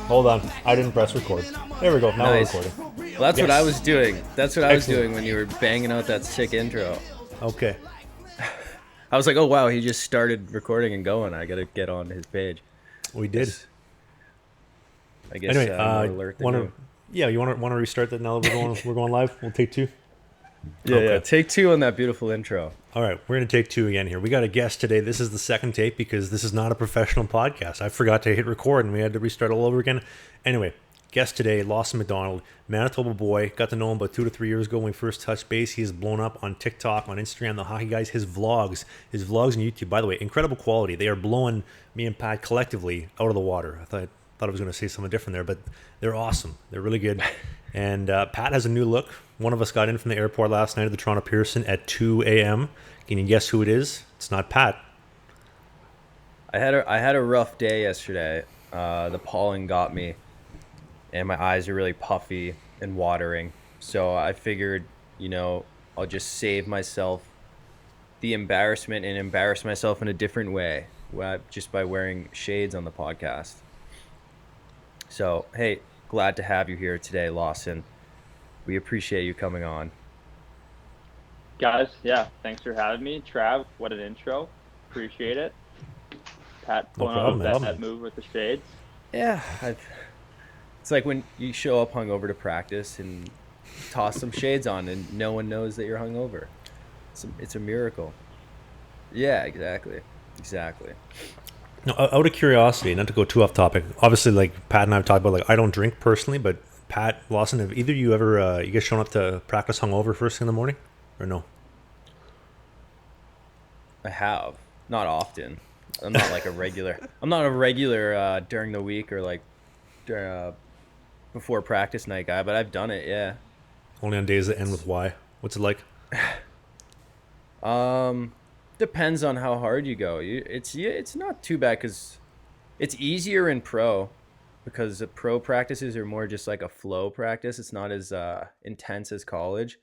Hold on, I didn't press record. There we go. Now Nice. we're recording. Well, that's what I was doing. That's what I was Excellent. doing when you were banging out that sick intro. Okay. I was like, oh, wow, he just started recording and going. I got to get on his page. We did. I guess Anyway, I'm more alert than you. Yeah, you want to restart that now that we're going live? We'll take two. Yeah, Okay. yeah. Take two on that beautiful intro. All right, we're going to take two again here. We got a guest today. This is the second take because this is not a professional podcast. I forgot to hit record and we had to restart all over again. Anyway, guest today, Lawson McDonald, Manitoba boy. Got to know him about 2 to 3 years ago when we first touched base. He's blown up on TikTok, on Instagram, the hockey guys. His vlogs on YouTube, by the way, incredible quality. They are blowing me and Pat collectively out of the water. I thought I was going to say something different there, but they're awesome. They're really good. And Pat has a new look. One of us got in from the airport last night at the Toronto Pearson at 2 a.m. Can you guess who it is? It's not Pat. I had a rough day yesterday. The pollen got me, and my eyes are really puffy and watering. So I figured, I'll just save myself the embarrassment and embarrass myself in a different way, just by wearing shades on the podcast. So, hey, glad to have you here today, Lawson. We appreciate you coming on. Guys, yeah, thanks for having me. Trav, what an intro. Appreciate it. Pat pulling out that move with the shades. Yeah, it's like when you show up hungover to practice and toss some shades on and no one knows that you're hungover. It's a miracle. Yeah, exactly. No, out of curiosity, not to go too off topic, obviously, like Pat and I have talked about, like I don't drink personally, but Pat, Lawson, have either of you ever, you guys shown up to practice hungover first thing in the morning, or no? I have, not often. I'm not like a regular. I'm not a regular during the week or like before practice night guy, but I've done it. Yeah. Only on days that end with Y. What's it like? Depends on how hard you go. It's not too bad because it's easier in pro because the pro practices are more just like a flow practice. It's not as intense as college.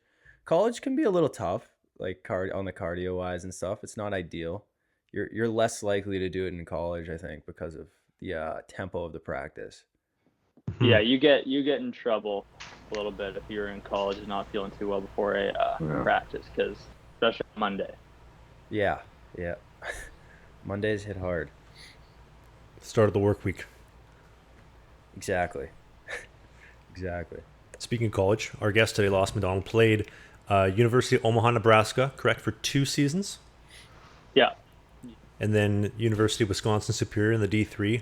College can be a little tough, like on the cardio wise and stuff. It's not ideal. You're less likely to do it in college, I think, because of the tempo of the practice. Yeah, you get in trouble a little bit if you're in college and not feeling too well before a practice, because especially on Monday. Yeah. Mondays hit hard. Start of the work week. Exactly. Speaking of college, our guest today, Lawson McDonald, played University of Omaha, Nebraska, correct, for 2 seasons? Yeah. And then University of Wisconsin Superior in the D3.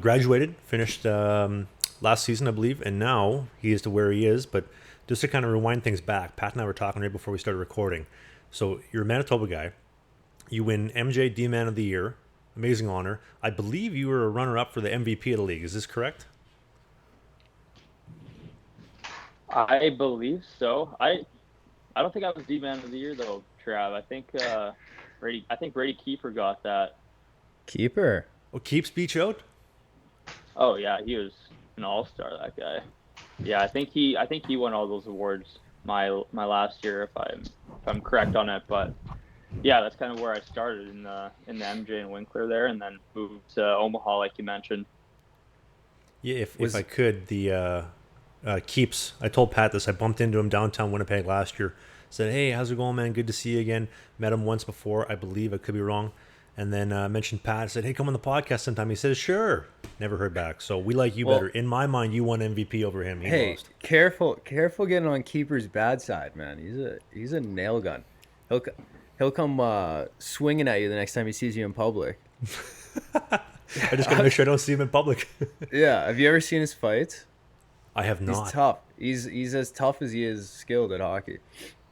Graduated, finished last season, I believe, and now he is to where he is. But just to kind of rewind things back, Pat and I were talking right before we started recording. So you're a Manitoba guy. You win MJ D-Man of the Year. Amazing honor. I believe you were a runner-up for the MVP of the league. Is this correct? I believe so. I don't think I was D-Man of the Year, though, Trav. I think Brady Keeper got that. Keeper? Oh, Keeps beat you out? Oh, yeah, he was an all-star, that guy. Yeah, I think he won all those awards my last year, if I'm correct on it. But yeah, that's kind of where I started in the MJ and Winkler there, and then moved to Omaha, like you mentioned. Yeah, if I could, the Keeps. I told Pat this. I bumped into him downtown Winnipeg last year. Said, "Hey, how's it going, man? Good to see you again." Met him once before, I believe. I could be wrong. And then mentioned Pat. Said, "Hey, come on the podcast sometime." He says, "Sure." Never heard back. So we like you better. In my mind, you won MVP over him. He lost. Careful getting on Keeper's bad side, man. He's a nail gun. He'll come swinging at you the next time he sees you in public. I just gotta make sure I don't see him in public. Yeah. Have you ever seen his fights? I have not. He's tough. He's as tough as he is skilled at hockey.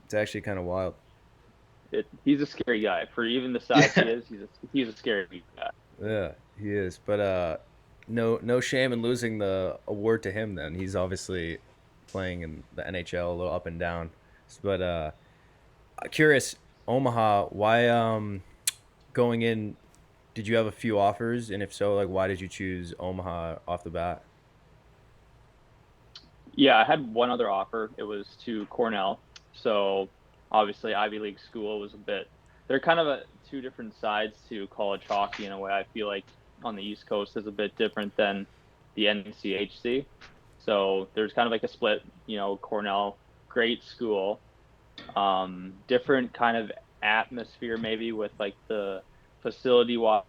It's actually kind of wild. He's a scary guy. For even the size he is, he's a scary guy. Yeah, he is. But no shame in losing the award to him then. He's obviously playing in the NHL a little up and down. But curious, Omaha, why going in, did you have a few offers? And if so, like why did you choose Omaha off the bat? Yeah, I had one other offer. It was to Cornell. So obviously Ivy League school was a bit, they're kind of two different sides to college hockey in a way. I feel like on the East Coast is a bit different than the NCHC. So there's kind of like a split, Cornell, great school, different kind of atmosphere maybe with like the facility wise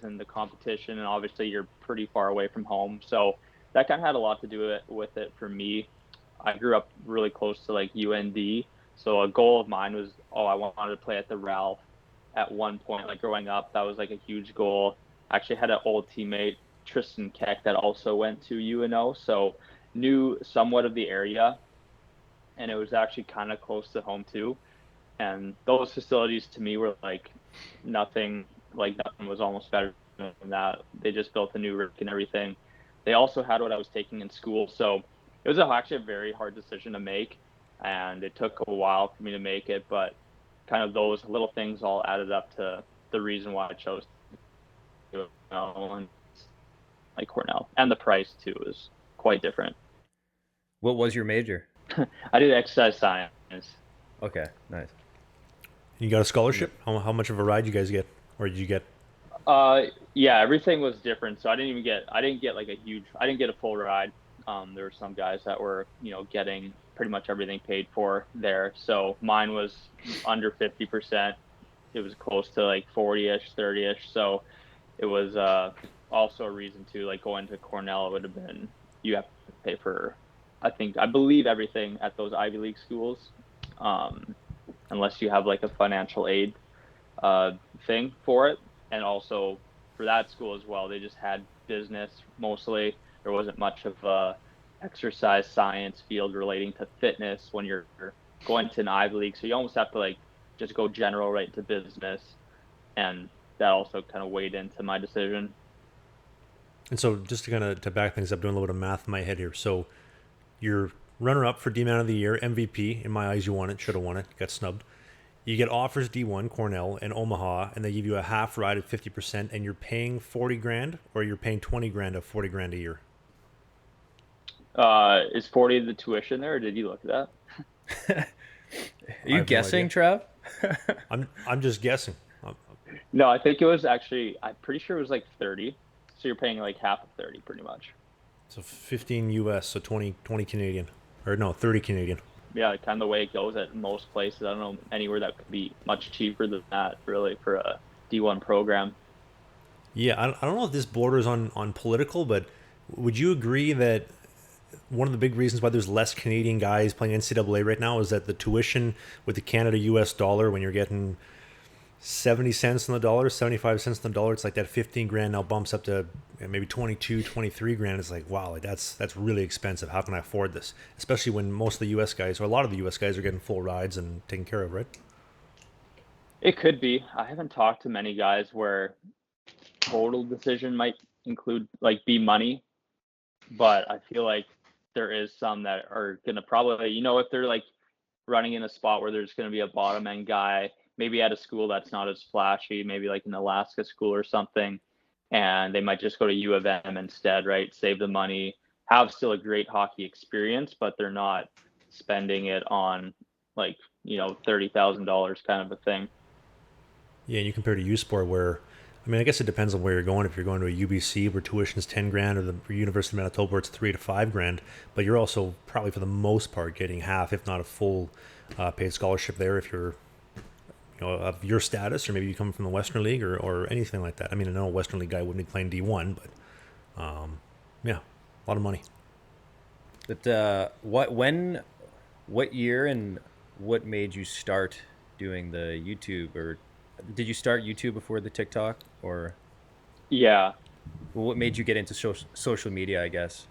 and the competition, and obviously you're pretty far away from home, so that kind of had a lot to do with it for me. I grew up really close to like UND, so a goal of mine was, I wanted to play at the Ralph at one point, like growing up. That was like a huge goal. I actually had an old teammate, Tristan Keck, that also went to UNO, so knew somewhat of the area, and it was actually kind of close to home too. And those facilities to me were nothing, like nothing was almost better than that. They just built a new rink and everything. They also had what I was taking in school, so it was actually a very hard decision to make, and it took a while for me to make it. But kind of those little things all added up to the reason why I chose to go and like Cornell, and the price too is quite different. What was your major? I did exercise science. Okay, nice. You got a scholarship? How much of a ride you guys get, or did you get? Uh, yeah, everything was different. So I didn't get like I didn't get a full ride. There were some guys that were, getting pretty much everything paid for there. So mine was under 50%. It was close to like 40-ish, 30-ish. So it was also a reason to like go into Cornell. It would have been, you have to pay for, I believe everything at those Ivy League schools, um, unless you have like a financial aid uh, thing for it. And also for that school as well, they just had business mostly. There wasn't much of a exercise science field relating to fitness when you're going to an Ivy League. So you almost have to like just go general right to business. And that also kind of weighed into my decision. And so just to kind of to back things up, doing a little bit of math in my head here. So you're runner up for D Man of the Year, MVP. In my eyes, you won it. Should have won it. Got snubbed. You get offers D1, Cornell, and Omaha, and they give you a half ride at 50%, and you're paying 40 grand, or you're paying 20 grand of 40 grand a year. Is 40 the tuition there, or did you look at that? Are I you have no guessing, idea. Trev? I'm just guessing. No, I think it was actually, I'm pretty sure it was like 30. So you're paying like half of 30 pretty much. So 15 US, so 20 Canadian, or no, 30 Canadian. Yeah, kind of the way it goes at most places. I don't know anywhere that could be much cheaper than that, really, for a D1 program. Yeah, I don't know if this borders on political, but would you agree that one of the big reasons why there's less Canadian guys playing NCAA right now is that the tuition with the Canada US dollar, when you're getting 70 cents on the dollar, 75 cents on the dollar, it's like that 15 grand now bumps up to maybe 22, 23 grand. It's like, wow, like that's really expensive. How can I afford this? Especially when most of the US guys, or a lot of the US guys, are getting full rides and taken care of, right? It could be. I haven't talked to many guys where total decision might include like be money, but I feel like there is some that are gonna probably, if they're like running in a spot where there's gonna be a bottom end guy, maybe at a school that's not as flashy, maybe like an Alaska school or something, and they might just go to U of M instead, right? Save the money, have still a great hockey experience, but they're not spending it on like, $30,000 kind of a thing. Yeah, and you compare to U Sport where, I mean, I guess it depends on where you're going. If you're going to a UBC where tuition's 10 grand, or the University of Manitoba where it's 3 to 5 grand, but you're also probably for the most part getting half, if not a full paid scholarship there if you're of your status, or maybe you come from the Western League or anything like that. I mean, I know a Western League guy wouldn't be playing D1, but yeah, a lot of money. But what year and what made you start doing the YouTube, or did you start YouTube before the TikTok, or Yeah, what made you get into social media, I guess?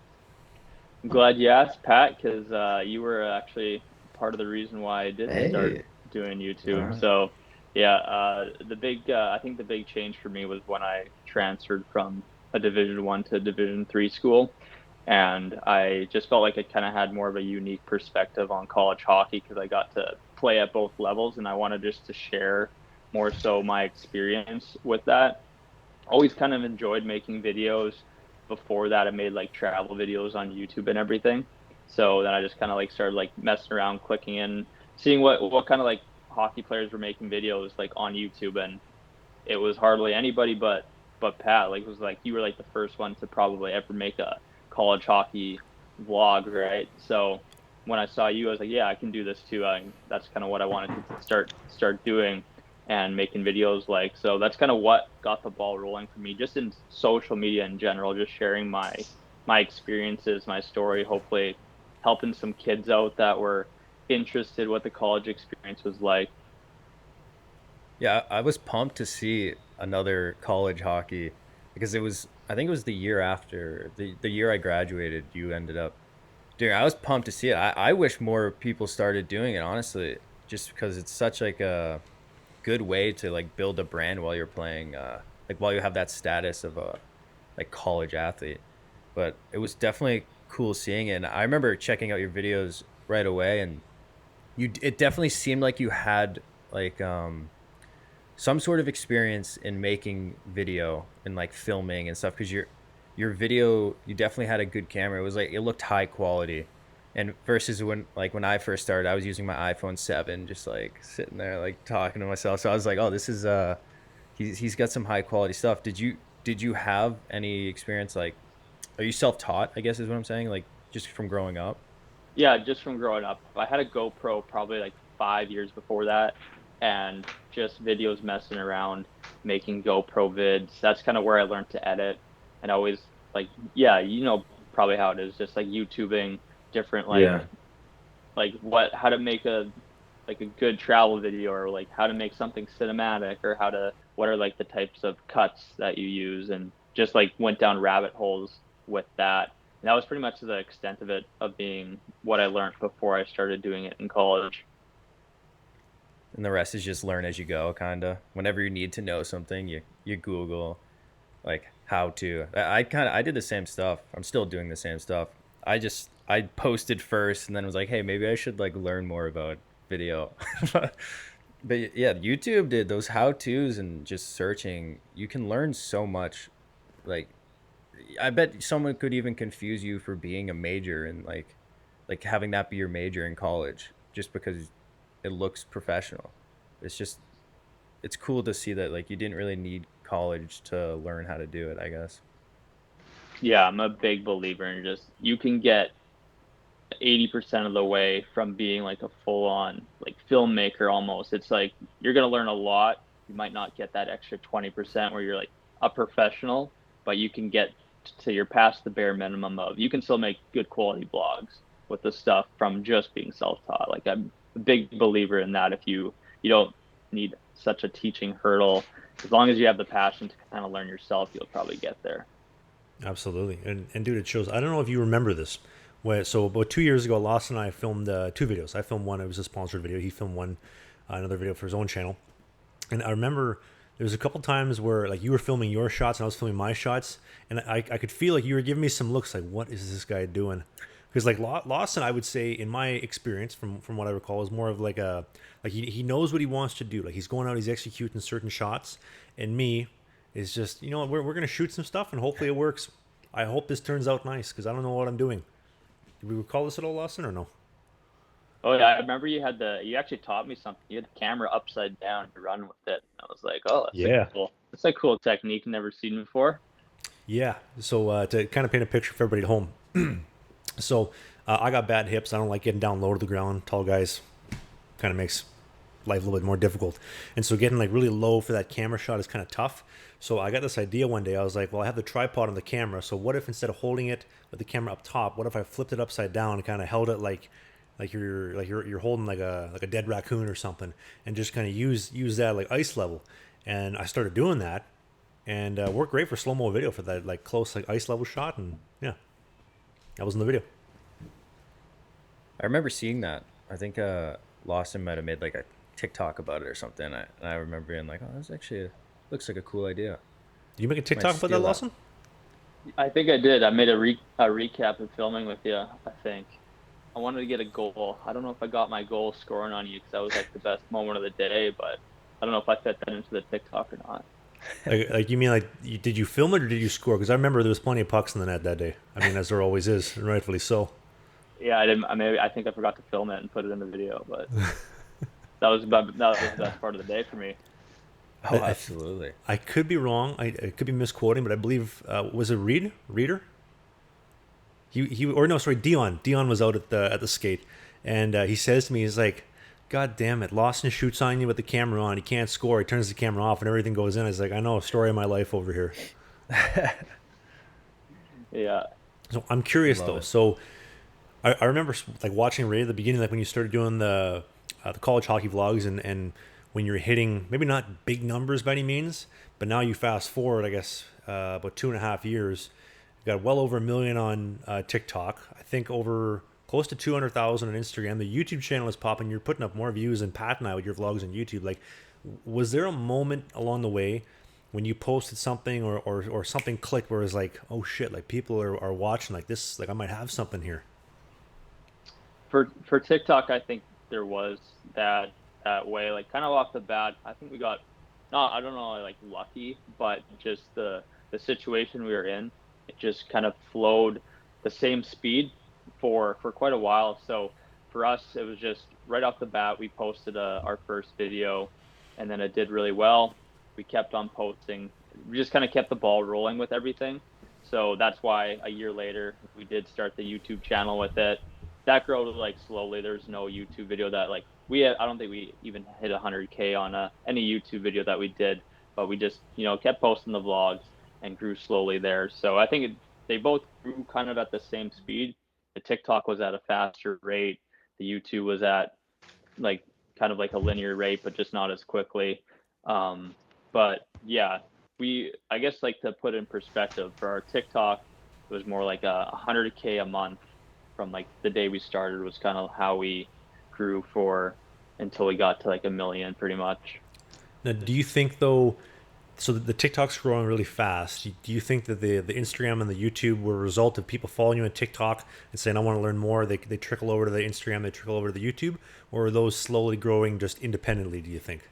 I'm glad you asked, Pat, because you were actually part of the reason why I did start Hey, doing all YouTube. right. So, yeah, I think the big change for me was when I transferred from a Division 1 to Division 3 school, and I just felt like I kind of had more of a unique perspective on college hockey because I got to play at both levels, and I wanted just to share more so my experience with that. Always kind of enjoyed making videos. Before that, I made like travel videos on YouTube and everything. So then I just kind of like started like messing around, clicking in, seeing what kind of like hockey players were making videos like on YouTube, and it was hardly anybody but Pat. Like it was like you were like the first one to probably ever make a college hockey vlog, right? So when I saw you, I was like, yeah, I can do this too. That's kind of what I wanted to start doing and making videos like. So that's kind of what got the ball rolling for me, just in social media in general, just sharing my experiences, my story, hopefully helping some kids out that were interested what the college experience was like. Yeah, I was pumped to see another college hockey because I think it was the year after the year I graduated, you ended up doing. I was pumped to see it. I wish more people started doing it, honestly, just because it's such like a good way to like build a brand while you're playing, like while you have that status of a like college athlete. But it was definitely cool seeing it. And I remember checking out your videos right away, and it definitely seemed like you had like some sort of experience in making video and like filming and stuff because your video, you definitely had a good camera. It was like it looked high quality, and versus when I first started, I was using my iPhone 7, just like sitting there like talking to myself. So I was like, oh, this is he's got some high quality stuff. Did you have any experience, like, are you self taught, I guess is what I'm saying, like just from growing up? Yeah, just from growing up. I had a GoPro probably like 5 years before that, and just videos messing around, making GoPro vids. That's kind of where I learned to edit. And always like, yeah, you know, probably how it is, just like YouTubing different Yeah. like what how to make a good travel video, or like how to make something cinematic, or how to what are like the types of cuts that you use, and just like went down rabbit holes with that. And that was pretty much the extent of it, of being what I learned before I started doing it in college. And the rest is just learn as you go, kind of. Whenever you need to know something, you Google like how to. I did the same stuff. I'm still doing the same stuff. I posted first and then was like, hey, maybe I should like learn more about video. But yeah, YouTube did those how tos and just searching. You can learn so much. Like I bet someone could even confuse you for being a major and like having that be your major in college just because it looks professional. It's just it's cool to see that like you didn't really need college to learn how to do it, I guess. Yeah, I'm a big believer in just you can get 80% of the way from being like a full on like filmmaker almost. It's like you're going to learn a lot. You might not get that extra 20% where you're like a professional, but you can get to you're past the bare minimum of you can still make good quality blogs with the stuff from just being self-taught. Like I'm a big believer in that. If you don't need such a teaching hurdle, as long as you have the passion to kind of learn yourself, you'll probably get there. Absolutely. And dude, it shows. I don't know if you remember this. So about 2 years ago, Lawson and I filmed two videos. I filmed one. It was a sponsored video. He filmed one, another video for his own channel. And I remember there was a couple times where like you were filming your shots and I was filming my shots, and I could feel like you were giving me some looks like, what is this guy doing? Because like Lawson, I would say in my experience, from what I recall, is more of like a like he knows what he wants to do. Like he's going out, he's executing certain shots, and me is just, you know, we're gonna shoot some stuff and hopefully it works. I hope this turns out nice because I don't know what I'm doing. Do we recall this at all, Lawson, or no? Oh yeah, I remember you actually taught me something. You had the camera upside down to run with it. I was like, oh, Yeah. that's a cool technique never seen before. Yeah. So to kind of paint a picture for everybody at home, so I got bad hips. I don't like getting down low to the ground. Tall guys kind of makes life a little bit more difficult. And so getting like really low for that camera shot is kind of tough. So I got this idea one day. I was like, well, I have the tripod on the camera. So what if instead of holding it with the camera up top, what if I flipped it upside down and kind of held it like you're holding like a dead raccoon or something, and just kind of use that like ice level. And I started doing that, and worked great for slow mo video for that like close like ice level shot. And yeah, that was in the video. I remember seeing that. I think Lawson might have made like a TikTok about it or something. And I remember being like, oh, that's actually looks like a cool idea. Did you make a Might TikTok about that, steal that. Lawson? I think I did. I made a recap of filming with you. I think I wanted to get a goal. I don't know if I got my goal scoring on you because that was like the best moment of the day, but I don't know if I fit that into the TikTok or not. Like you mean like did you film it or did you score? Because I remember there was plenty of pucks in the net that day. I mean, as there always is, and rightfully so. Yeah, I didn't. I think I forgot to film it and put it in the video, but that was the best part of the day for me. I, Oh, I, th- absolutely. I could be wrong. I could be misquoting, but I believe was it Reader? He or no, sorry, Dion. Dion was out at the skate, and he says to me, he's like, "God damn it, Lawson shoots on you with the camera on. He can't score. He turns the camera off, and everything goes in." I was like, "I know, a story of my life over here." Yeah. So I'm curious Love though. it. So I remember like watching Ray at the beginning, like when you started doing the college hockey vlogs, and when you're hitting maybe not big numbers by any means, but now you fast forward, I guess about 2.5 years, you got well over 1 million on TikTok. I think over close to 200,000 on Instagram. The YouTube channel is popping. You're putting up more views than Pat and I with your vlogs on YouTube. Like, was there a moment along the way when you posted something or something clicked where it's like, oh shit, like people are watching like this, like I might have something here? For TikTok, I think there was that way, like kind of off the bat. I think we got not I don't know like lucky, but just the situation we were in, it just kind of flowed the same speed for quite a while. So for us, it was just right off the bat we posted our first video, and then it did really well. We kept on posting. We just kind of kept the ball rolling with everything. So that's why a year later we did start the YouTube channel with it. That grew like slowly. There's no YouTube video that like I don't think we even hit 100K on any YouTube video that we did, but we just kept posting the vlogs and grew slowly there. So I think they both grew kind of at the same speed. The TikTok was at a faster rate. The YouTube was at like kind of like a linear rate, but just not as quickly. Um, but yeah, I guess like to put in perspective for our TikTok, it was more like 100K a month from like the day we started was kind of how we grew for until we got to like 1 million pretty much. Now, do you think though? So the TikTok's growing really fast. Do you think that the Instagram and the YouTube were a result of people following you on TikTok and saying, "I want to learn more"? They trickle over to the Instagram, they trickle over to the YouTube, or are those slowly growing just independently? Do you think?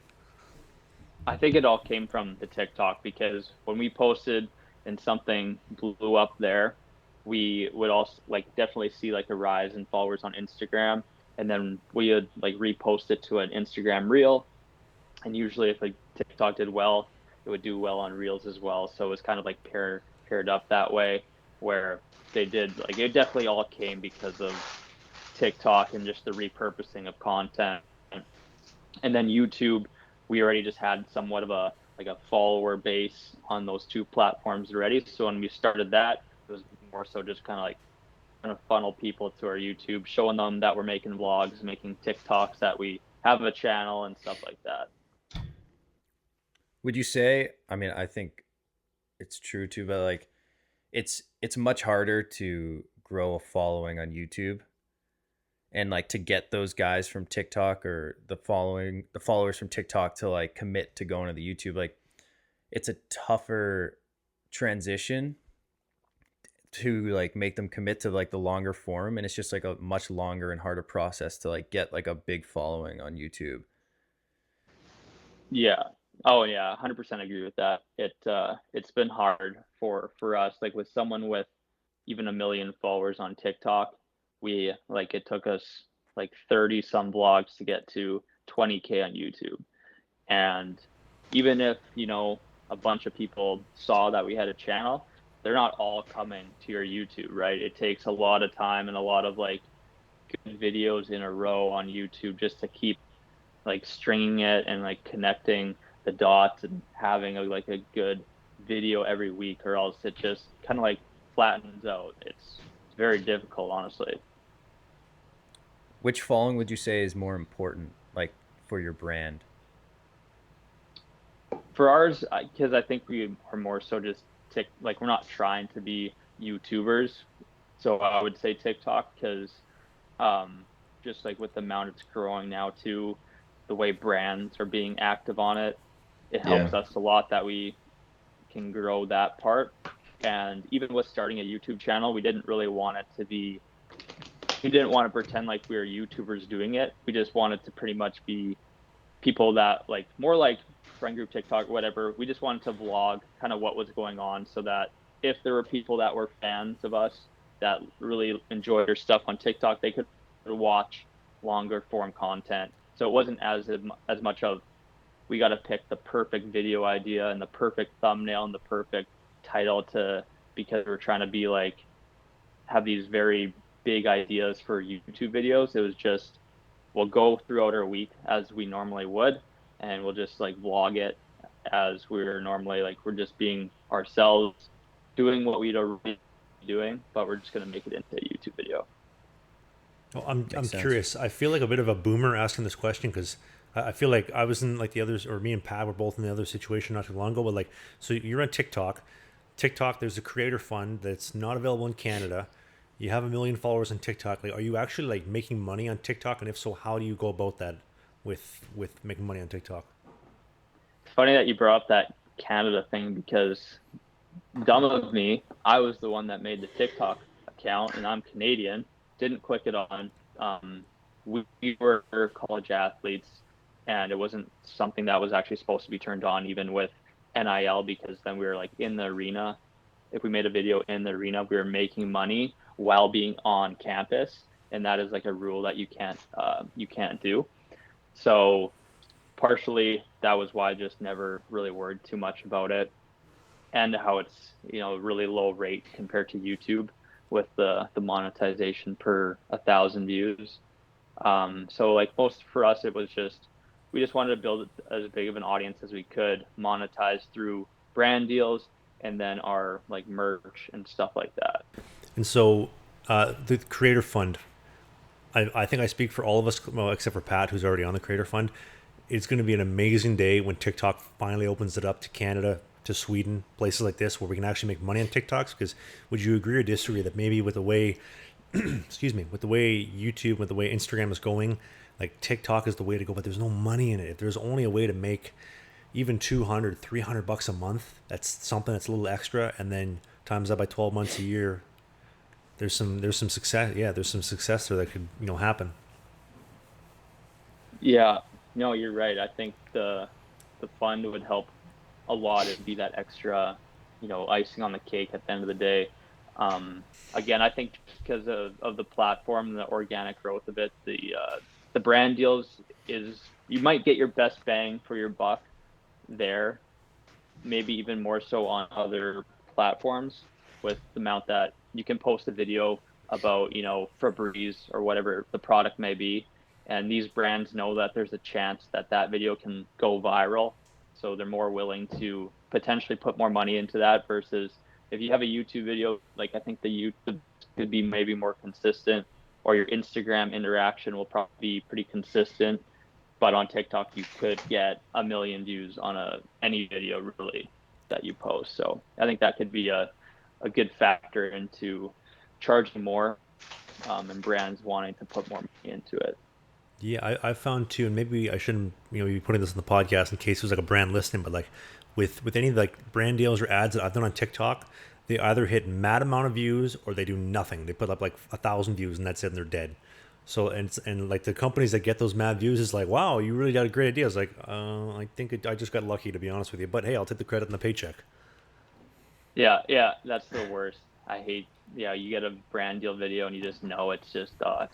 I think it all came from the TikTok because when we posted and something blew up there, we would also like definitely see like a rise in followers on Instagram, and then we would like repost it to an Instagram reel, and usually if like TikTok did well, it would do well on Reels as well. So it was kind of like paired up that way, where they did like it definitely all came because of TikTok and just the repurposing of content. And then YouTube, we already just had somewhat of a like a follower base on those two platforms already. So when we started that, it was more so just kind of funnel people to our YouTube, showing them that we're making vlogs, making TikToks, that we have a channel and stuff like that. Would you say? I mean, I think it's true too, but like, it's much harder to grow a following on YouTube and like to get those guys from TikTok or the followers from TikTok to like commit to going to the YouTube. Like, it's a tougher transition to like make them commit to like the longer form, and it's just like a much longer and harder process to like get like a big following on YouTube. Yeah. Oh yeah, 100% agree with that. It's been hard for us like with someone with even 1 million followers on TikTok. We like it took us like 30 some vlogs to get to 20K on YouTube. And even if, a bunch of people saw that we had a channel, they're not all coming to your YouTube, right? It takes a lot of time and a lot of like good videos in a row on YouTube just to keep like stringing it and like connecting the dots and having like a good video every week, or else it just kind of like flattens out. It's very difficult, honestly. Which following would you say is more important, like for your brand? For ours, because I think we are more so just like we're not trying to be YouTubers, so I would say TikTok because um, just like with the amount it's growing now too, the way brands are being active on it, it Yeah. helps us a lot that we can grow that part. And even with starting a YouTube channel, we didn't want to pretend like we were YouTubers doing it. We just wanted to pretty much be people that like more like friend group TikTok, whatever. We just wanted to vlog kind of what was going on so that if there were people that were fans of us that really enjoy your stuff on TikTok, they could watch longer form content. So it wasn't as much of we got to pick the perfect video idea and the perfect thumbnail and the perfect title to because we're trying to be like have these very big ideas for YouTube videos. It was just we'll go throughout our week as we normally would, and we'll just like vlog it as we're normally like we're just being ourselves, doing what we'd already be doing, but we're just gonna make it into a YouTube video. Well, I'm Makes sense. curious. I feel like a bit of a boomer asking this question because I feel like I was in like the others, or me and Pat were both in the other situation not too long ago. But like, so you're on TikTok. TikTok, there's a creator fund that's not available in Canada. You have 1 million followers on TikTok. Like, are you actually like making money on TikTok? And if so, how do you go about that with making money on TikTok? It's funny that you brought up that Canada thing because dumb of me, I was the one that made the TikTok account, and I'm Canadian. Didn't click it on. We were college athletes, and it wasn't something that was actually supposed to be turned on, even with NIL, because then we were like in the arena. If we made a video in the arena, we were making money while being on campus, and that is like a rule that you can't do. So partially that was why I just never really worried too much about it, and how it's really low rate compared to YouTube with the monetization per 1,000 views. So like most for us, it was just we just wanted to build as big of an audience as we could, monetize through brand deals and then our like merch and stuff like that. And so the creator fund, I think I speak for all of us, well, except for Pat, who's already on the creator fund. It's going to be an amazing day when TikTok finally opens it up to Canada, to Sweden, places like this where we can actually make money on TikToks. Because would you agree or disagree that maybe with the way, excuse me, with the way YouTube, with the way Instagram is going, like TikTok is the way to go, but there's no money in it. If there's only a way to make even 200, $300 a month, that's something that's a little extra, and then times that by 12 months a year, there's some success. Yeah, there's some success there that could happen. Yeah, no, you're right. I think the fund would help a lot. It'd be that extra, icing on the cake at the end of the day. Again, I think because of the platform and the organic growth of it, the brand deals is you might get your best bang for your buck there, maybe even more so on other platforms with the amount that you can post a video about, Febreze or whatever the product may be. And these brands know that there's a chance that that video can go viral. So they're more willing to potentially put more money into that versus if you have a YouTube video, like I think the YouTube could be maybe more consistent, or your Instagram interaction will probably be pretty consistent. But on TikTok, you could get 1 million views on any video really that you post. So I think that could be a good factor into charging more, and brands wanting to put more money into it. Yeah, I found too, and maybe I shouldn't be putting this in the podcast in case it was like a brand listing, but like with any like brand deals or ads that I've done on TikTok, they either hit mad amount of views or they do nothing. They put up like 1,000 views and that's it, and they're dead. So and like the companies that get those mad views is like, wow, you really got a great idea. It's like, I think I just got lucky, to be honest with you. But hey, I'll take the credit and the paycheck. Yeah, that's the worst. I hate. Yeah, you get a brand deal video and you just know it's just gonna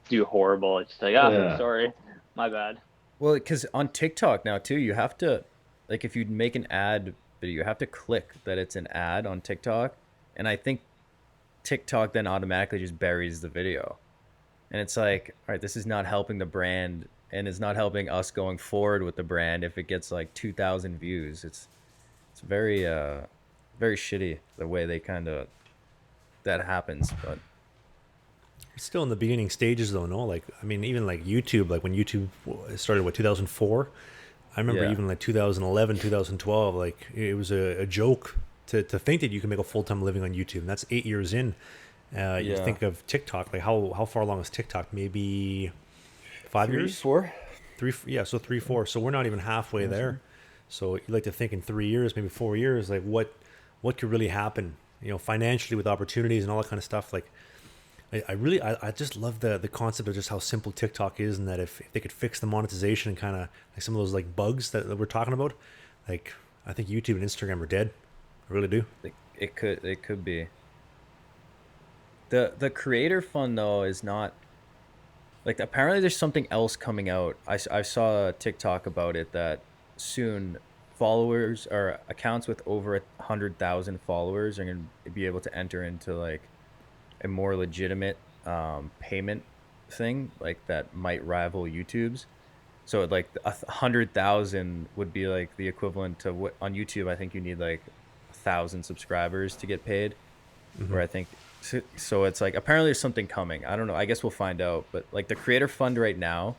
do horrible. It's like, sorry, my bad. Well, because on TikTok now too, you have to, like, if you make an ad video, you have to click that it's an ad on TikTok, and I think TikTok then automatically just buries the video, and it's like, all right, this is not helping the brand, and it's not helping us going forward with the brand. If it gets like 2,000 views, it's very very shitty the way they kind of that happens, but. It's still in the beginning stages though, no? Like, I mean, even like YouTube, like when YouTube started, 2004? I remember Yeah. even like 2011, 2012, like it was a joke to think that you can make a full-time living on YouTube. And that's 8 years in. You Yeah. think of TikTok, like how far along is TikTok? Maybe 5 3, years? 4. Yeah, so 3, 4. So we're not even halfway there. So you like to think in 3 years, maybe 4 years, like what could really happen, financially with opportunities and all that kind of stuff. Like, I just love the concept of just how simple TikTok is, and that if they could fix the monetization and kind of like some of those like bugs that we're talking about, like I think YouTube and Instagram are dead. I really do. It could be. The creator fund though is not like, apparently there's something else coming out. I saw a TikTok about it that soon followers or accounts with over 100,000 followers are going to be able to enter into like a more legitimate payment thing like that might rival YouTube's. So like 100,000 would be like the equivalent to what on YouTube. I think you need like 1,000 subscribers to get paid. Hmm. Where I think so it's like apparently there's something coming. I don't know. I guess we'll find out. But like the creator fund right now,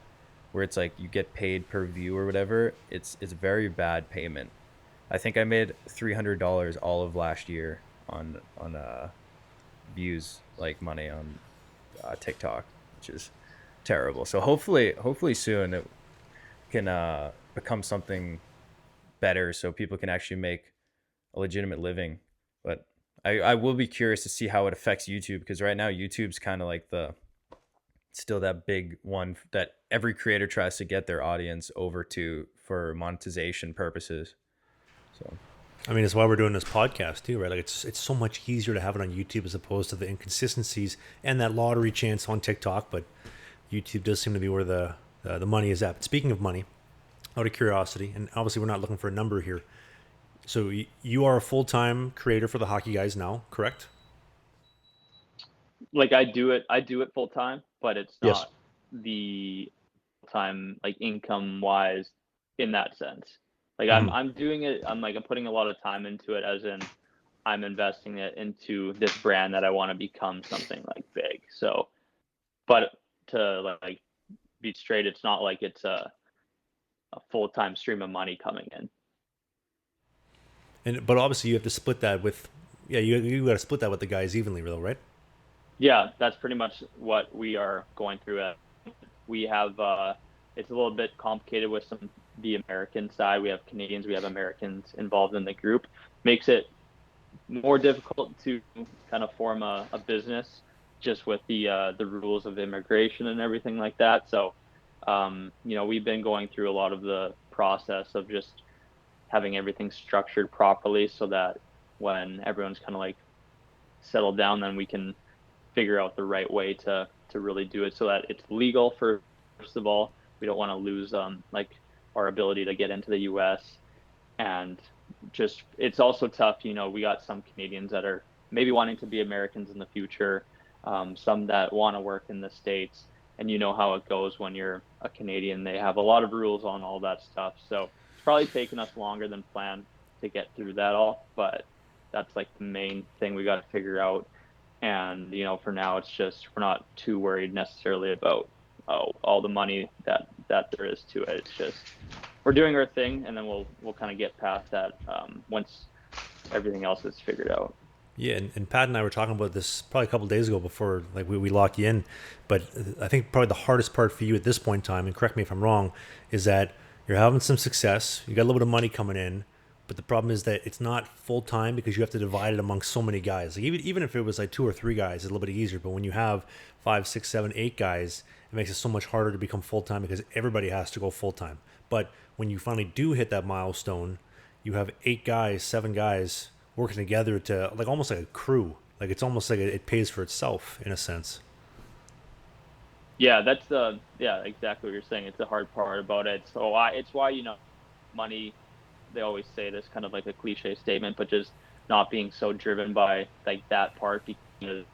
where it's like you get paid per view or whatever, it's very bad payment. I think I made $300 all of last year on views like money on TikTok, which is terrible. So hopefully soon it can become something better so people can actually make a legitimate living. But I will be curious to see how it affects YouTube, because right now YouTube's kind of like the still that big one that every creator tries to get their audience over to for monetization purposes. So I mean, it's why we're doing this podcast too, right? Like it's so much easier to have it on YouTube as opposed to the inconsistencies and that lottery chance on TikTok. But YouTube does seem to be where the money is at. But speaking of money, out of curiosity, and obviously we're not looking for a number here. So you are a full time creator for the Hockey Guys now, correct? Like I do it full time, but it's Yes. not the time like income wise in that sense. Like Hmm. I'm doing it. I'm putting a lot of time into it, as in I'm investing it into this brand that I want to become something like big. So, but to like be straight, it's not like it's a full time stream of money coming in. And but obviously you have to split that with, yeah, you got to split that with the guys evenly, though, right? Yeah, that's pretty much what we are going through. We have it's a little bit complicated with the American side. We have Canadians, we have Americans involved in the group. Makes it more difficult to kind of form a business just with the rules of immigration and everything like that. So, we've been going through a lot of the process of just having everything structured properly so that when everyone's kind of like settled down, then we can figure out the right way to really do it so that it's legal. First of all, we don't want to lose like our ability to get into the U.S. And just it's also tough. We got some Canadians that are maybe wanting to be Americans in the future, some that want to work in the States, and you know how it goes when you're a Canadian. They have a lot of rules on all that stuff, so it's probably taken us longer than planned to get through that all, but that's like the main thing we got to figure out. And for now, it's just we're not too worried necessarily about all the money that there is to it. It's just we're doing our thing, and then we'll kind of get past that once everything else is figured out. Yeah, and Pat and I were talking about this probably a couple of days ago before like we lock you in. But I think probably the hardest part for you at this point in time, and correct me if I'm wrong, is that you're having some success, you got a little bit of money coming in, but the problem is that it's not full time because you have to divide it among so many guys. Like even if it was like two or three guys, it's a little bit easier. But when you have 5, 6, 7, 8 guys, it makes it so much harder to become full time because everybody has to go full time. But when you finally do hit that milestone, you have 8 guys, 7 guys working together to like almost like a crew. Like it's almost like it pays for itself in a sense. Yeah, that's yeah, exactly what you're saying. It's the hard part about it. So it's why money. They always say this kind of like a cliche statement, but just not being so driven by like that part, because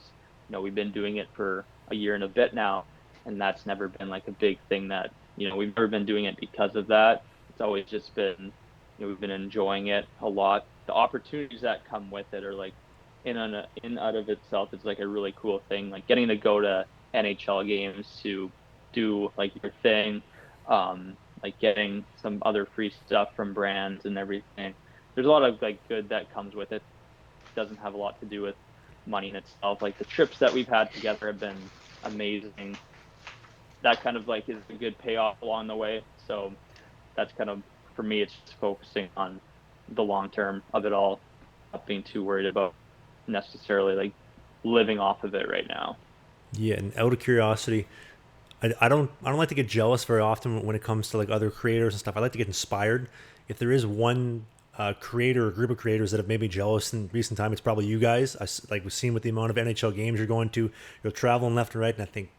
we've been doing it for a year and a bit now, and that's never been like a big thing that we've never been doing it because of that. It's always just been we've been enjoying it a lot. The opportunities that come with it are like in out of itself, it's like a really cool thing, like getting to go to NHL games to do like your thing, like getting some other free stuff from brands and everything. There's a lot of like good that comes with it. It doesn't have a lot to do with money in itself. Like the trips that we've had together have been amazing. That kind of like is a good payoff along the way. So that's kind of for me, it's just focusing on the long term of it all, not being too worried about necessarily like living off of it right now. Yeah, and out of curiosity, I don't like to get jealous very often when it comes to like other creators and stuff. I like to get inspired. If there is one creator or group of creators that have made me jealous in recent time, it's probably you guys. Like we've seen with the amount of NHL games you're going to, you're traveling left and right, and I think,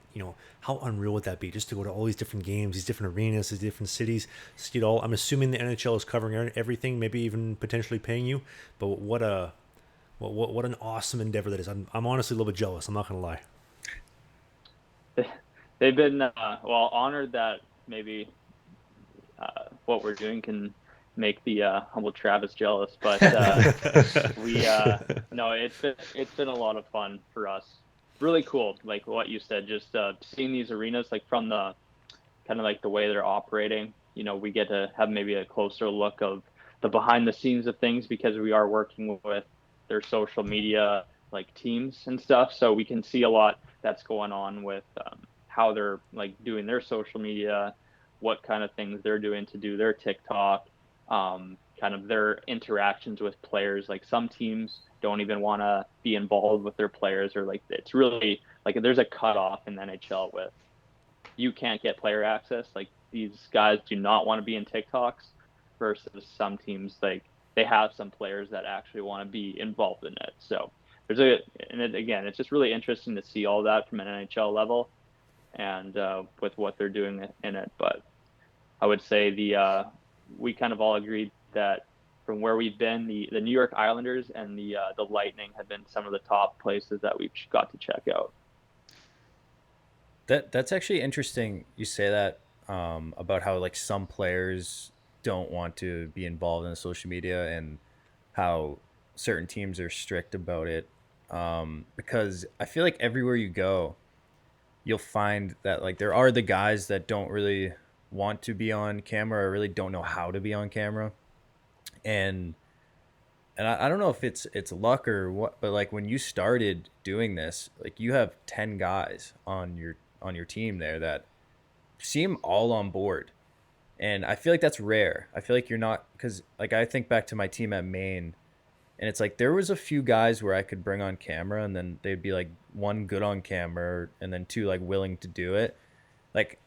how unreal would that be just to go to all these different games, these different arenas, these different cities, see it all. I'm assuming the NHL is covering everything, maybe even potentially paying you. But what an awesome endeavor that is. I'm honestly a little bit jealous. I'm not gonna lie. They've been well honored that maybe what we're doing can make the humble Travis jealous, but we no, it's been a lot of fun for us. Really cool, like what you said, just seeing these arenas like from the kind of like the way they're operating. We get to have maybe a closer look of the behind the scenes of things because we are working with their social media like teams and stuff, so we can see a lot that's going on with how they're like doing their social media, what kind of things they're doing to do their TikTok, kind of their interactions with players. Like some teams don't even want to be involved with their players, or like it's really like there's a cutoff in the NHL with you can't get player access. Like these guys do not want to be in TikToks versus some teams like they have some players that actually want to be involved in it. So again, it's just really interesting to see all that from an NHL level and with what they're doing in it. But I would say we kind of all agreed that from where we've been, the New York Islanders and the Lightning have been some of the top places that we've got to check out. That's actually interesting. You say that about how like some players don't want to be involved in the social media and how certain teams are strict about it. Because I feel like everywhere you go, you'll find that like there are the guys that don't really want to be on camera or really don't know how to be on camera, and I don't know if it's luck or what, but like when you started doing this, like you have 10 guys on your team there that seem all on board. And I feel like that's rare. I feel like you're not, because like I think back to my team at Maine, and it's like there was a few guys where I could bring on camera, and then they'd be like one good on camera, and then two like willing to do it. Like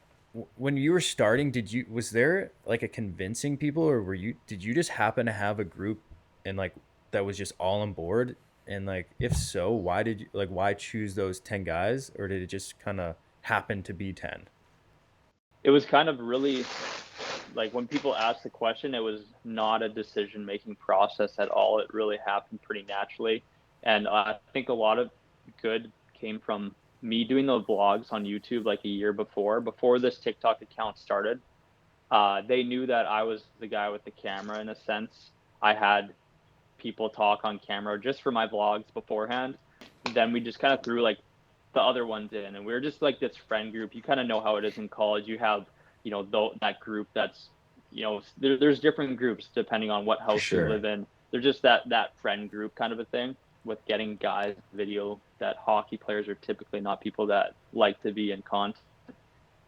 when you were starting, was there like a convincing people, or did you just happen to have a group and like that was just all on board? And like if so, why choose those 10 guys, or did it just kind of happen to be 10? It was kind of really like when people ask the question, it was not a decision making process at all. It really happened pretty naturally. And I think a lot of good came from me doing the vlogs on YouTube like a year before this TikTok account started. They knew that I was the guy with the camera in a sense. I had people talk on camera just for my vlogs beforehand. Then we just kind of threw like the other ones in, and we were just like this friend group. You kind of know how it is in college. You have, that group that's, there's different groups depending on what house you Sure. live in. They're just that friend group kind of a thing with getting guys video that hockey players are typically not people that like to be in content.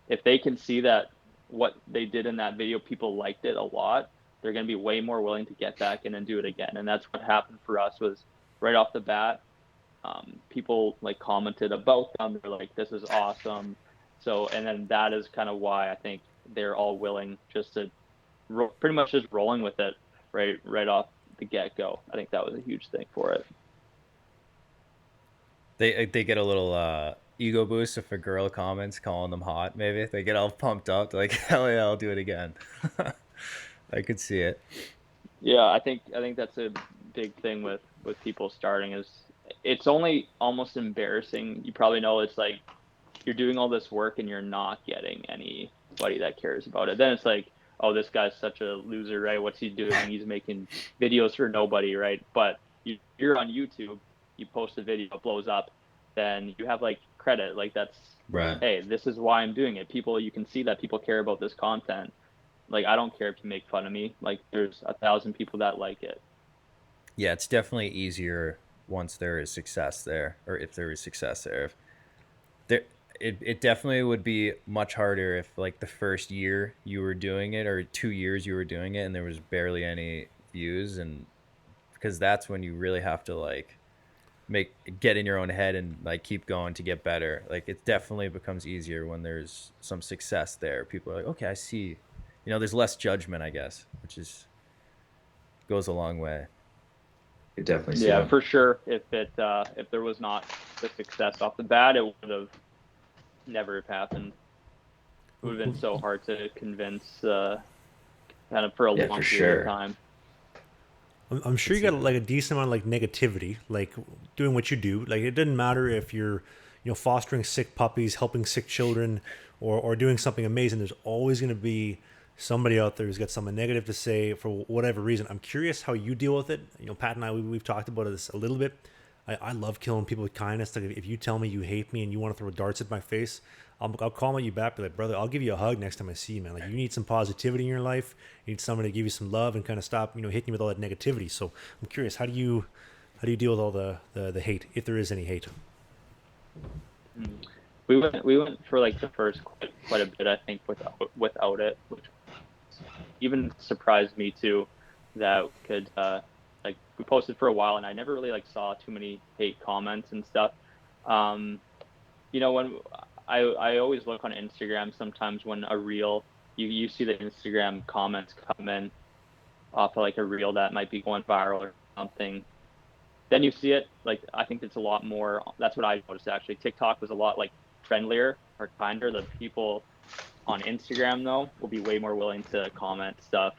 If they can see that what they did in that video, people liked it a lot, they're going to be way more willing to get back in and do it again. And that's what happened for us was right off the bat, people like commented about them. They're like, this is awesome. So, and then that is kind of why I think they're all willing just to pretty much just rolling with it right off the get go. I think that was a huge thing for it. They get a little ego boost if a girl comments calling them hot. Maybe they get all pumped up. They're like, hell yeah, I'll do it again. I could see it. Yeah, I think that's a big thing with people starting is it's only almost embarrassing. You probably know it's like you're doing all this work and you're not getting anybody that cares about it. Then it's like, oh, this guy's such a loser, right? What's he doing? He's making videos for nobody, right? But you're on YouTube, you post a video, it blows up, then you have like credit. Like that's, Right. hey, this is why I'm doing it. People, you can see that people care about this content. Like I don't care if you make fun of me. Like there's 1,000 people that like it. Yeah, it's definitely easier once there is success there, or if there is success there. If there, it definitely would be much harder if like the first year you were doing it or 2 years you were doing it and there was barely any views, and because that's when you really have to like get in your own head and like keep going to get better. Like it definitely becomes easier when there's some success there. People are like, okay, I see. There's less judgment, I guess, which is goes a long way. You definitely see Yeah, that. for sure. If there was not the success off the bat, it would have never have happened. It would have been so hard to convince, kind of for a Yeah, long for period of sure. time. I'm sure you got like a decent amount of like negativity, like doing what you do. Like it doesn't matter if you're, fostering sick puppies, helping sick children, or doing something amazing. There's always going to be somebody out there who's got something negative to say for whatever reason. I'm curious how you deal with it. Pat and I, we've talked about this a little bit. I love killing people with kindness. Like if you tell me you hate me and you want to throw darts at my face, I'll call you back. Be like, brother, I'll give you a hug next time I see you, man. Like you need some positivity in your life. You need somebody to give you some love and kind of stop, hitting you with all that negativity. So I'm curious, how do you deal with all the hate, if there is any hate? We went for like the first quite a bit, I think, without it, which even surprised me too, that we could like we posted for a while and I never really like saw too many hate comments and stuff. Um, when I always look on Instagram sometimes when a reel you see the Instagram comments come in off of like a reel that might be going viral or something. Then you see it like I think it's a lot more. That's what I noticed actually. TikTok was a lot like friendlier or kinder. The people on Instagram though will be way more willing to comment stuff,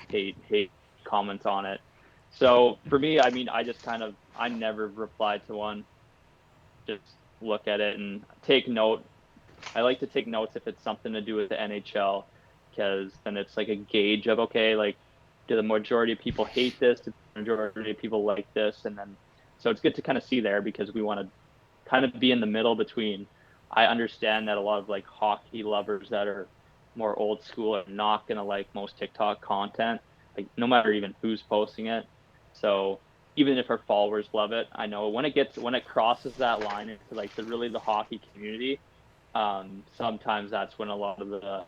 hate comments on it. So for me, I mean, I never replied to one. Just look at it and take note. I like to take notes if it's something to do with the NHL, because then it's like a gauge of, okay, like, do the majority of people hate this? Do the majority of people like this? And then, so it's good to kind of see there, because we want to kind of be in the middle between. I understand that a lot of like hockey lovers that are more old school are not going to like most TikTok content, like no matter even who's posting it. So even if our followers love it, I know when it crosses that line into like the hockey community, sometimes that's when a lot of the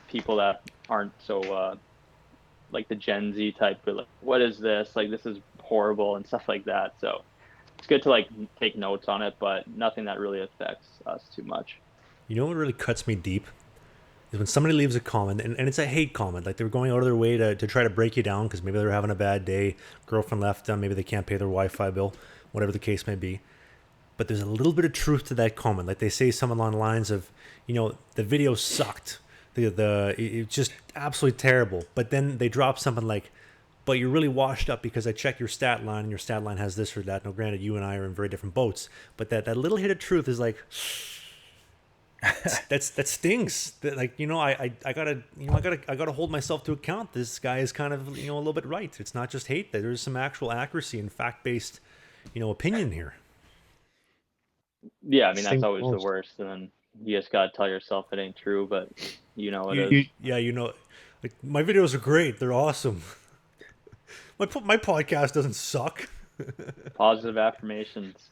people that aren't so like the Gen Z type are like, what is this? Like this is horrible and stuff like that. So it's good to like take notes on it, but nothing that really affects us too much. You know what really cuts me deep is when somebody leaves a comment, and it's a hate comment, like they're going out of their way to try to break you down because maybe they're having a bad day, girlfriend left them, maybe they can't pay their Wi-Fi bill, whatever the case may be. But there's a little bit of truth to that comment. Like they say something along the lines of, the video sucked. It's just absolutely terrible. But then they drop something like, but you're really washed up because I checked your stat line and your stat line has this or that. Now, granted, you and I are in very different boats, but that little hit of truth is like, that stings. Like, I gotta hold myself to account. This guy is kind of, a little bit right. It's not just hate. There's some actual accuracy and fact-based, opinion here. Yeah, I mean that's Stings always the most. worst, and then you just gotta tell yourself it ain't true, but it is. Yeah, like my videos are great. They're awesome. My podcast doesn't suck. Positive affirmations.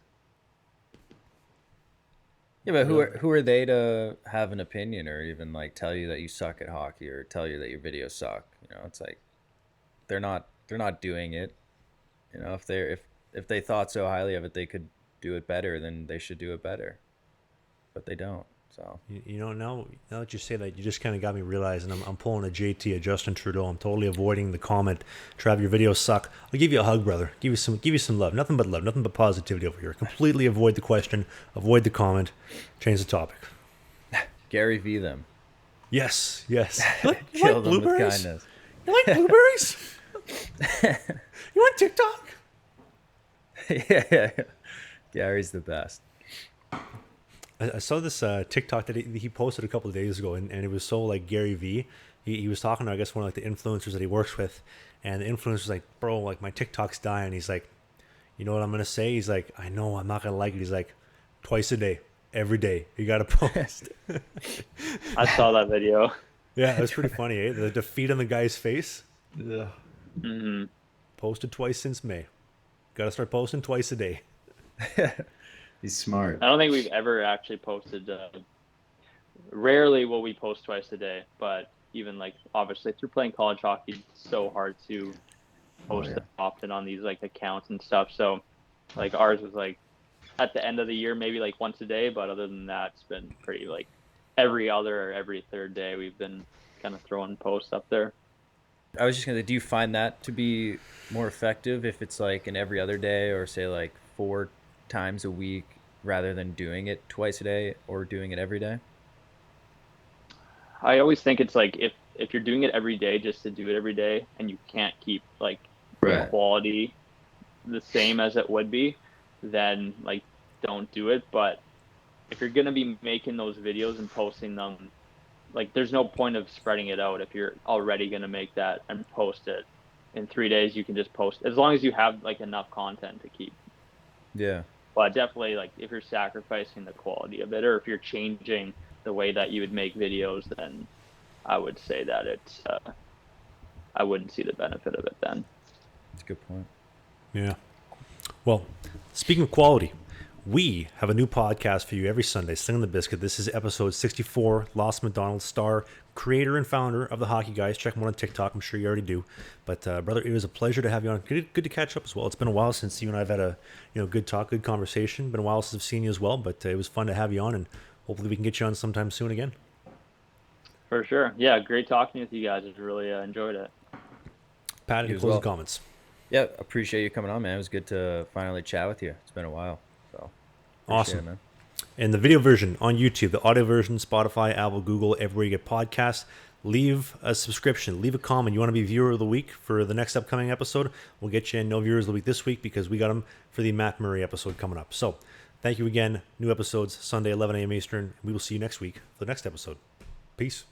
Yeah, but Yeah. who are they to have an opinion or even like tell you that you suck at hockey or tell you that your videos suck? It's like they're not doing it. If they thought so highly of it, they could do it better. Then they should do it better, but they don't. So Now that you say that, you just kind of got me realizing I'm pulling a JT, a Justin Trudeau. I'm totally avoiding the comment, Trav, your videos suck. I'll give you a hug, brother. Give you some love. Nothing but love. Nothing but positivity over here. Completely avoid the question. Avoid the comment. Change the topic. Gary V them. Yes. You like Kill them with blueberries? kindness. You like blueberries? You on TikTok? Yeah. Gary's the best. I saw this TikTok that he posted a couple of days ago, and it was so like Gary V. He was talking to, I guess, one of like the influencers that he works with, and the influencer was like, bro, like my TikTok's dying. He's like, you know what I'm going to say? He's like, I know, I'm not going to like it. He's like, twice a day, every day, you got to post. I saw that video. Yeah, it was pretty funny, eh? The defeat on the guy's face. Ugh. Hmm. Posted twice since May. Got to start posting twice a day. He's smart. I don't think we've ever actually posted. Rarely will we post twice a day, but even like obviously through playing college hockey, it's so hard to post yeah. often on these like accounts and stuff. So like ours was like at the end of the year maybe like once a day, but other than that, it's been pretty like every other or every third day we've been kind of throwing posts up there. I was just gonna. Do you find that to be more effective if it's like an every other day, or say like 4 times a week, rather than doing it twice a day or doing it every day? I always think it's like if you're doing it every day just to do it every day, and you can't keep like the Right. quality the same as it would be, then like don't do it. But if you're gonna be making those videos and posting them, like there's no point of spreading it out if you're already gonna make that and post it in 3 days. You can just post as long as you have like enough content to keep. Yeah. But definitely, like if you're sacrificing the quality of it, or if you're changing the way that you would make videos, then I would say that I wouldn't see the benefit of it then. That's a good point. Yeah. Well, speaking of quality, we have a new podcast for you every Sunday, Slangin The Bizkit. This is episode 64. Lawson McDonald, star, creator, and founder of the Hockey Guys. Check him out on TikTok. I'm sure you already do. But brother, it was a pleasure to have you on. Good to catch up as well. It's been a while since you and I've had a good talk, good conversation. Been a while since I've seen you as well. But it was fun to have you on, and hopefully we can get you on sometime soon again. For sure. Yeah, great talking with you guys. I really enjoyed it. Pat, any You as closing well. comments? Yeah, appreciate you coming on, man. It was good to finally chat with you. It's been a while, so appreciate Awesome. it, man. And the video version on YouTube, the audio version, Spotify, Apple, Google, everywhere you get podcasts. Leave a subscription, leave a comment. You want to be viewer of the week for the next upcoming episode? We'll get you in no viewers of the week this week because we got them for the Matt Murray episode coming up. So thank you again. New episodes Sunday, 11 a.m. Eastern. We will see you next week for the next episode. Peace.